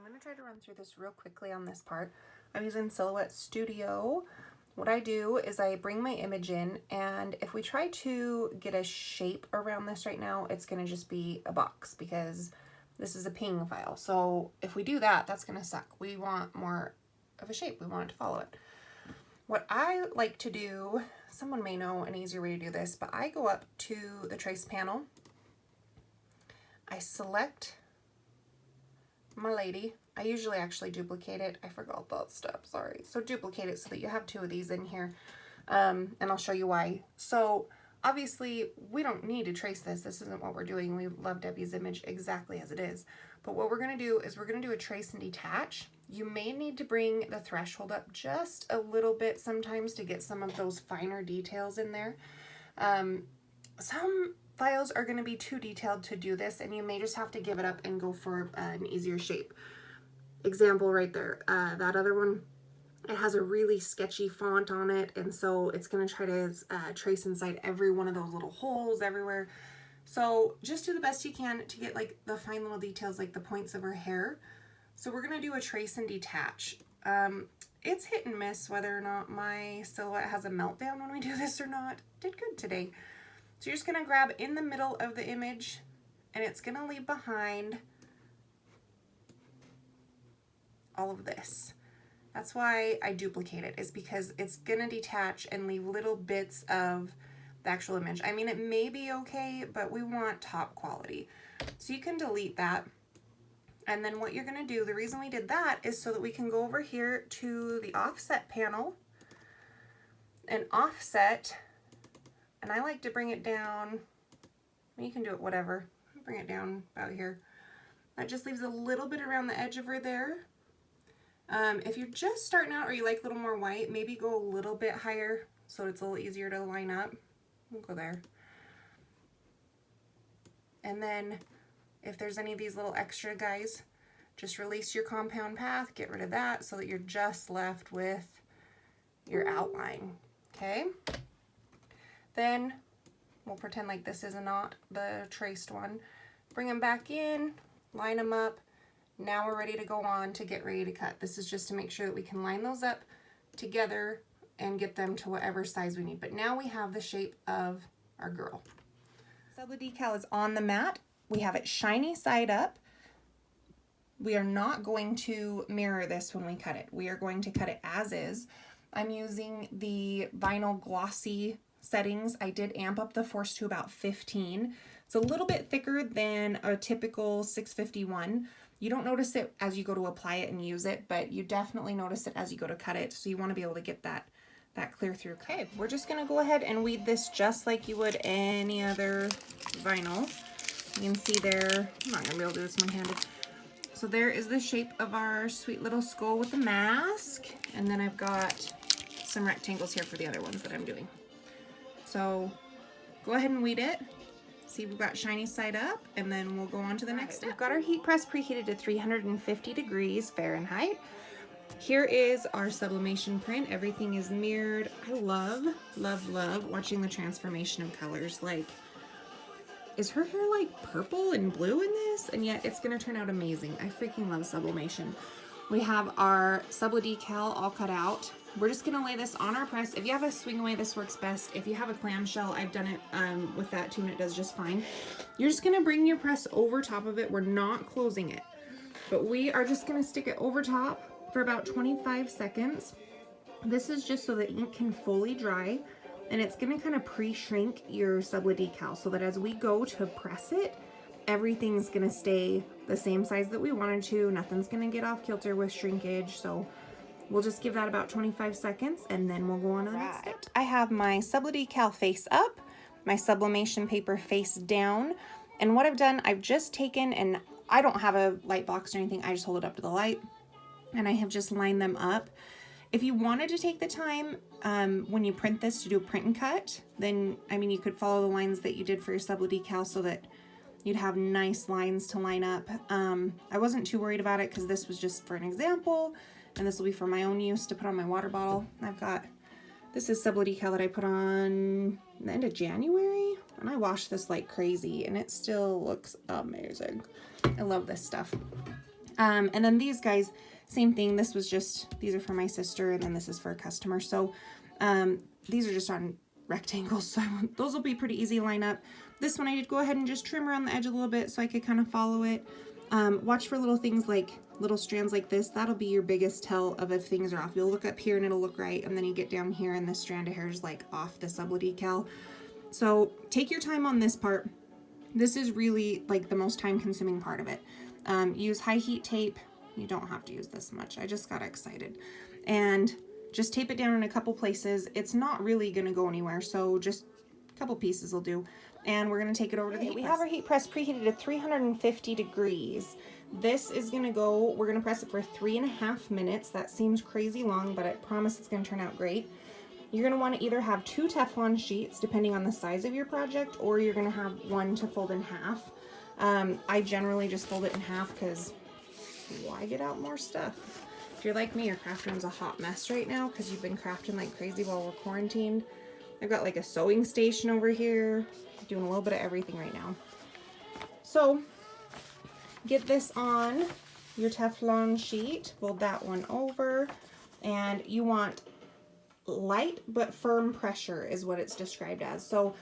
I'm going to try to run through this real quickly on this part. I'm using Silhouette Studio. What I do is I bring my image in, and if we try to get a shape around this right now, it's going to just be a box because this is a ping file. So if we do that, that's going to suck. We want more of a shape. We want it to follow it. What I like to do, someone may know an easier way to do this, but I go up to the trace panel. I select my lady. I usually actually duplicate it. I forgot that step, sorry. So duplicate it so that you have two of these in here, and I'll show you why. So obviously we don't need to trace this. This isn't what we're doing. We love Debbie's image exactly as it is. But what we're gonna do is we're gonna do a trace and detach. You may need to bring the threshold up just a little bit sometimes to get some of those finer details in there. Some files are going to be too detailed to do this, and you may just have to give it up and go for an easier shape. Example right there, that other one, it has a really sketchy font on it, and so it's going to try to trace inside every one of those little holes everywhere. So just do the best you can to get like the fine little details, like the points of her hair. So we're going to do a trace and detach. It's hit and miss whether or not my Silhouette has a meltdown when we do this or not. Did good today. So you're just going to grab in the middle of the image, and it's going to leave behind all of this. That's why I duplicate it, is because it's going to detach and leave little bits of the actual image. I mean, it may be okay, but we want top quality. So you can delete that. And then what you're going to do, the reason we did that is so that we can go over here to the offset panel and offset. And I like to bring it down, you can do it whatever, bring it down about here. That just leaves a little bit around the edge over there. If you're just starting out or you like a little more white, maybe go a little bit higher so it's a little easier to line up. We'll go there. And then if there's any of these little extra guys, just release your compound path, get rid of that so that you're just left with your outline, okay? Then we'll pretend like this is not the traced one. Bring them back in, line them up. Now we're ready to go on to get ready to cut. This is just to make sure that we can line those up together and get them to whatever size we need. But now we have the shape of our girl. Sublidecal is on the mat. We have it shiny side up. We are not going to mirror this when we cut it. We are going to cut it as is. I'm using the vinyl glossy settings. I did amp up the force to about 15. It's a little bit thicker than a typical 651. You don't notice it as you go to apply it and use it, but you definitely notice it as you go to cut it. So you want to be able to get that clear through. Okay, we're just going to go ahead and weed this just like you would any other vinyl. You can see there, I'm not going to be able to do this one-handed. So there is the shape of our sweet little skull with the mask. And then I've got some rectangles here for the other ones that I'm doing. So go ahead and weed it. See, we've got shiny side up, and then we'll go on to the next step. We've got our heat press preheated to 350 degrees Fahrenheit. Here is our sublimation print. Everything is mirrored. I love, love, love watching the transformation of colors. Like, is her hair like purple and blue in this? And yet it's gonna turn out amazing. I freaking love sublimation. We have our Sublidecal all cut out. We're just gonna lay this on our press. If you have a swing away, this works best. If you have a clamshell, I've done it with that too, and it does just fine. You're just gonna bring your press over top of it. We're not closing it, but we are just gonna stick it over top for about 25 seconds. This is just so the ink can fully dry, and it's gonna kind of pre-shrink your Sublidecal so that as we go to press it, everything's gonna stay the same size that we wanted to. Nothing's gonna get off kilter with shrinkage. So we'll just give that about 25 seconds and then we'll go on to the next step. I have my Sublidecal face up, my sublimation paper face down. And what I've done, I've just taken, and I don't have a light box or anything, I just hold it up to the light and I have just lined them up. If you wanted to take the time when you print this to do a print and cut, then, I mean, you could follow the lines that you did for your Sublidecal so that you'd have nice lines to line up. I wasn't too worried about it because this was just for an example, and this will be for my own use to put on my water bottle. I've got, this is Sublidecal that I put on the end of January, and I washed this like crazy, and it still looks amazing. I love this stuff. And then these guys, same thing. This was just, these are for my sister, and then this is for a customer. So these are just on rectangles, so those will be pretty easy to line up. This one I did go ahead and just trim around the edge a little bit so I could kind of follow it. Watch for little things like little strands like this. That'll be your biggest tell of if things are off. You'll look up here and it'll look right, and then you get down here and this strand of hair is like off the Sublidecal. So take your time on this part. This is really like the most time consuming part of it. Use high heat tape. You don't have to use this much. I just got excited. And just tape it down in a couple places. It's not really going to go anywhere, so just a couple pieces will do. And we're going to take it over to the heat press. We have our heat press preheated at 350 degrees. This is going to go, we're going to press it for 3.5 minutes. That seems crazy long, but I promise it's going to turn out great. You're going to want to either have 2 Teflon sheets, depending on the size of your project, or you're going to have one to fold in half. I generally just fold it in half because why get out more stuff? If you're like me, your craft room's a hot mess right now because you've been crafting like crazy while we're quarantined. I've got like a sewing station over here, doing a little bit of everything right now. So get this on your Teflon sheet, fold that one over, and you want light but firm pressure is what it's described as. So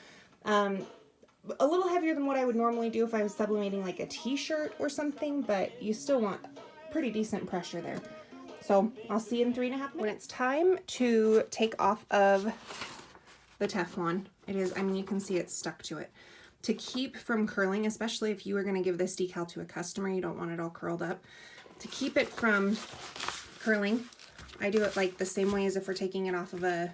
a little heavier than what I would normally do if I was sublimating like a t-shirt or something, but you still want pretty decent pressure there. So I'll see you in 3.5 minutes. When it's time to take off of the Teflon, it is, I mean, you can see it's stuck to it. To keep from curling, especially if you were going to give this decal to a customer, you don't want it all curled up. To keep it from curling, I do it like the same way as if we're taking it off of a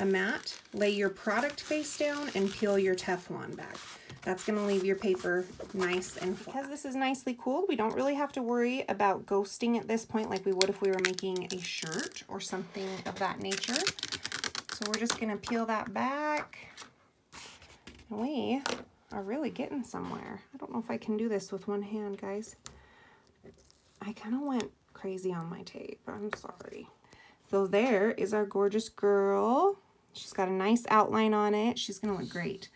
mat. Lay your product face down and peel your Teflon back. That's going to leave your paper nice and flat. Because this is nicely cooled, we don't really have to worry about ghosting at this point like we would if we were making a shirt or something of that nature. So we're just going to peel that back. And we are really getting somewhere. I don't know if I can do this with one hand, guys. I kind of went crazy on my tape. I'm sorry. So there is our gorgeous girl. She's got a nice outline on it. She's going to look great.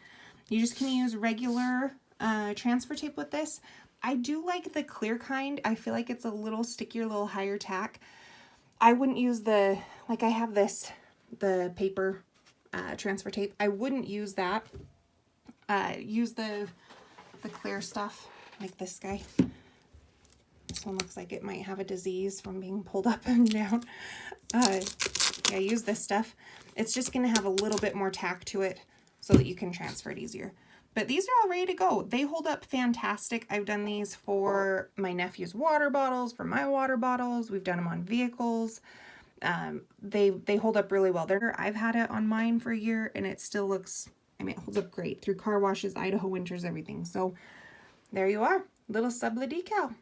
You just can use regular transfer tape with this. I do like the clear kind. I feel like it's a little stickier, a little higher tack. I wouldn't use the, like I have this, the paper transfer tape. I wouldn't use that. Use the clear stuff, like this guy. This one looks like it might have a disease from being pulled up and down. Yeah, use this stuff. It's just going to have a little bit more tack to it so that you can transfer it easier. But these are all ready to go. They hold up fantastic. I've done these for my nephew's water bottles, for my water bottles. We've done them on vehicles. They hold up really well. I've had it on mine for a year and it still looks, I mean, it holds up great through car washes, Idaho winters, everything. So there you are, little Sublidecal.